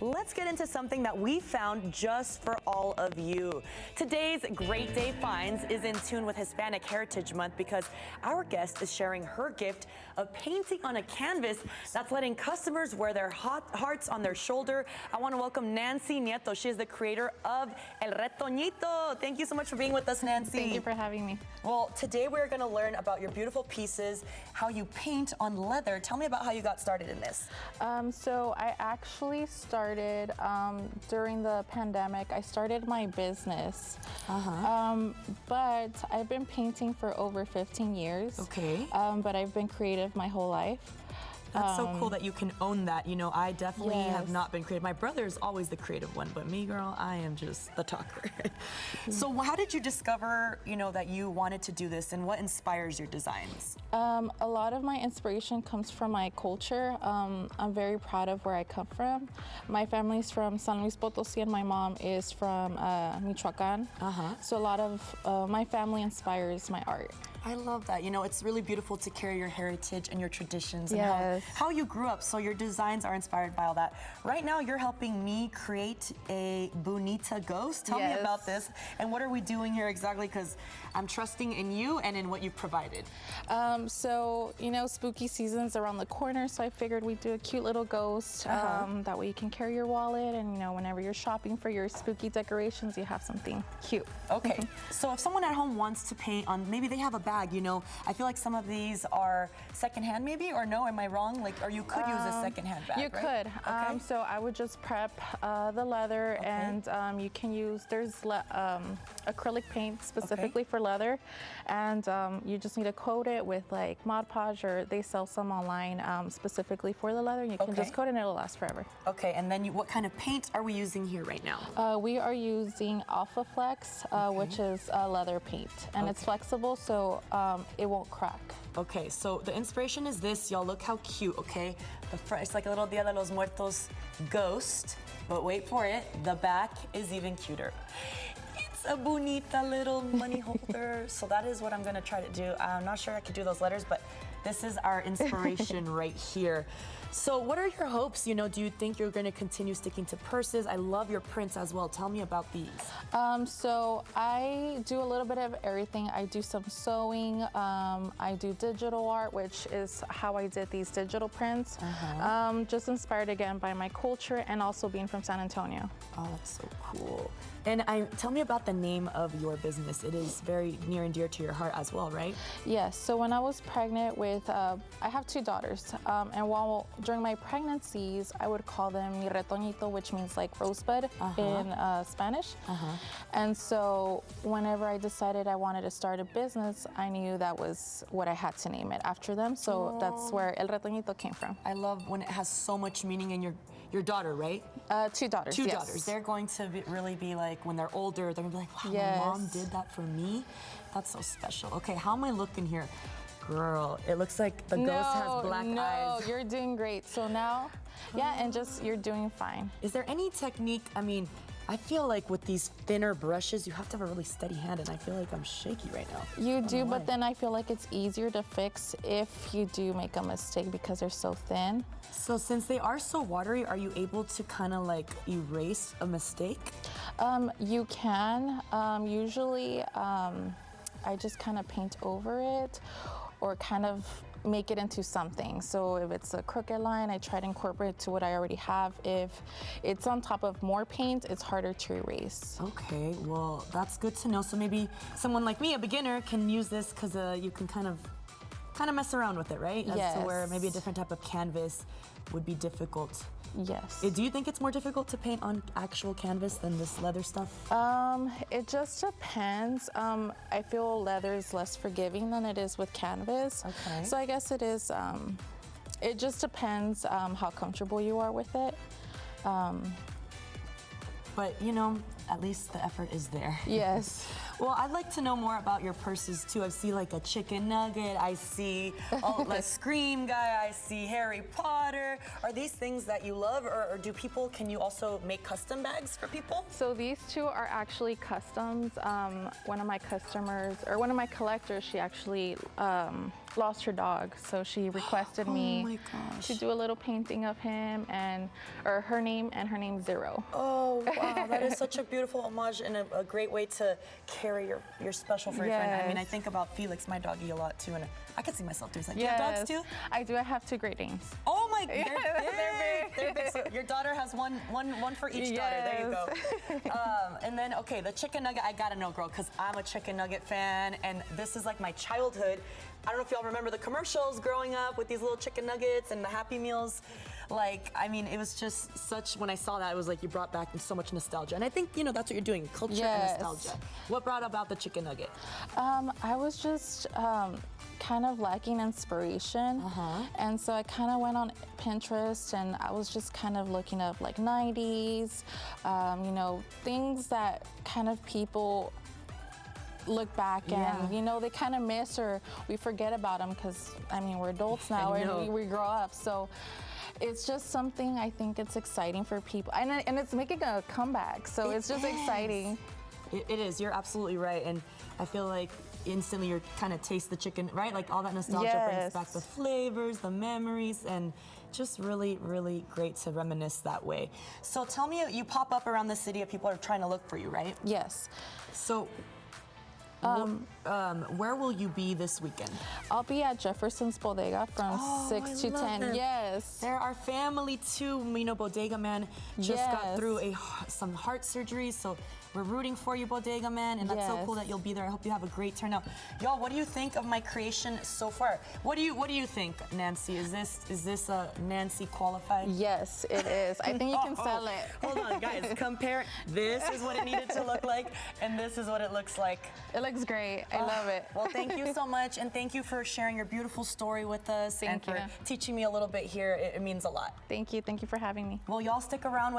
let's get into something that we found just for all of you. Today's Great Day Finds is in tune with Hispanic Heritage Month because our guest is sharing her gift of painting on a canvas that's letting customers wear their hearts on their shoulder. I want to welcome Nancy Nieto. She is the creator of El Retoñito. Thank you so much for being with us, Nancy. Thank you for having me. Well, today we're going to learn about your beautiful pieces, how you paint on leather. Tell me about how you got started in this. So I actually started during the pandemic. I started my business, but I've been painting for over 15 years. Okay. But I've been creative my whole life. That's so cool that you can own that. You know, I definitely have Yes. not been creative. My brother is always the creative one, but me, girl, I am just the talker. So how did you discover, you know, that you wanted to do this, and what inspires your designs? A lot of my inspiration comes from my culture. I'm very proud of where I come from. My family's from San Luis Potosí and my mom is from Michoacán. So a lot of my family inspires my art. I love that. You know, it's really beautiful to carry your heritage and your traditions and Yes. how you grew up. So your designs are inspired by all that. Right now, you're helping me create a Bonita ghost. Tell me about this. And what are we doing here exactly? Because I'm trusting in you and in what you've provided. So, you know, spooky season's around the corner, so I figured we'd do a cute little ghost. That way you can carry your wallet, and, you know, whenever you're shopping for your spooky decorations, you have something cute. Okay, so if someone at home wants to paint on, maybe they have a bag, you know, I feel like some of these are secondhand maybe, or no, am I wrong? Like, or you could use a secondhand bag, You right? could. So I would just prep the leather, and you can use, there's acrylic paint specifically for leather, and you just need to coat it with like Mod Podge, or they sell some online specifically for the leather. You can just coat it and it'll last forever. Okay, and then what kind of paint are we using here right now? We are using Alpha Flex, which is leather paint, and it's flexible, so it won't crack. Okay, so the inspiration is this. Y'all look how cute, okay? The front, it's like a little Dia de los Muertos ghost, but wait for it, the back is even cuter. It's a bonita little money holder. So that is what I'm gonna try to do. I'm not sure I could do those letters, but this is our inspiration right here. So what are your hopes? You know, do you think you're gonna continue sticking to purses? I love your prints as well. Tell me about these. So I do a little bit of everything. I do some sewing. I do digital art, which is how I did these digital prints. Just inspired again by my culture and also being from San Antonio. Oh, that's so cool. And tell me about the name of your business. It is very near and dear to your heart as well, right? Yes, so when I was pregnant with, I have 2 daughters, and during my pregnancies, I would call them mi retoñito, which means like rosebud in Spanish. And so whenever I decided I wanted to start a business, I knew that was what I had to name it after them. So that's where El Retoñito came from. I love when it has so much meaning in your daughter, right? 2 daughters, Two daughters. They're going to really be like, when they're older, they're gonna be like, wow, my mom did that for me. That's so special. Okay, how am I looking here? Girl, it looks like the ghost has black eyes. No, you're doing great. So now, and just, you're doing fine. Is there any technique, I mean, I feel like with these thinner brushes, you have to have a really steady hand, and I feel like I'm shaky right now. You do, but then I feel like it's easier to fix if you do make a mistake because they're so thin. So since they are so watery, are you able to kind of like erase a mistake? You can. Usually, I just kind of paint over it, or kind of make it into something. So if it's a crooked line, I try to incorporate it to what I already have. If it's on top of more paint, it's harder to erase. Okay, well, that's good to know. So maybe someone like me, a beginner, can use this because you can kind of mess around with it, right? As to where maybe a different type of canvas would be difficult. Yes. Do you think it's more difficult to paint on actual canvas than this leather stuff? It just depends. I feel leather is less forgiving than it is with canvas. Okay. So I guess it is, it just depends how comfortable you are with it. But, you know, at least the effort is there. Yes. Well, I'd like to know more about your purses too. I see like a chicken nugget, I see a Scream guy, I see Harry Potter. Are these things that you love, or can you also make custom bags for people? So these 2 are actually customs. One of my customers, or one of my collectors, she actually lost her dog, so she requested me my gosh. to do a little painting of him or her name, and her name's Zero. Oh, wow, that is such a beautiful homage and a great way to carry your special furry friend. I mean, I Yes. think about Felix, my doggy, a lot too, and I could see myself doing that. Do you have dogs too? I do. I have 2 Great Danes. Oh my, they're Yeah, big. They're big. So your daughter has one for each daughter. There you go. And then, okay, the chicken nugget, I gotta know, girl, because I'm a chicken nugget fan, and this is like my childhood. I don't know if y'all remember the commercials growing up with these little chicken nuggets and the Happy Meals. Like, I mean, it was just such, when I saw that, it was like you brought back so much nostalgia. And I think, you know, that's what you're doing, culture Yes. and nostalgia. What brought about the chicken nugget? I was just kind of lacking inspiration, and so I kind of went on Pinterest, and I was just kind of looking up like 90s, you know, things that kind of people look back and, you know, they kind of miss or we forget about them because, I mean, we're adults now and we grow up. So it's just something I think it's exciting for people. And it's making a comeback. So it's just exciting. It is. You're absolutely right. And I feel like instantly you're kind of taste the chicken, right? Like all that nostalgia brings back the flavors, the memories, and just really, really great to reminisce that way. So tell me, you pop up around the city if people are trying to look for you, right? Yes. So where will you be this weekend? I'll be at Jefferson's Bodega from 6 to 10. them. Yes. They're our family too. You know, Bodega Man just got through some heart surgery, so we're rooting for you, Bodega Man, and that's so cool that you'll be there. I hope you have a great turnout. Y'all, what do you think of my creation so far? What do you think, Nancy? Is this a Nancy qualified? Yes, it is. I think you can sell it. Hold on, guys. Compare. This is what it needed to look like, and this is what it looks like. It looks great. I love it. Well, thank you so much, and thank you for sharing your beautiful story with us and Thank for you. teaching me a little bit here. It means a lot. Thank you. Thank you for having me. Well, y'all stick around with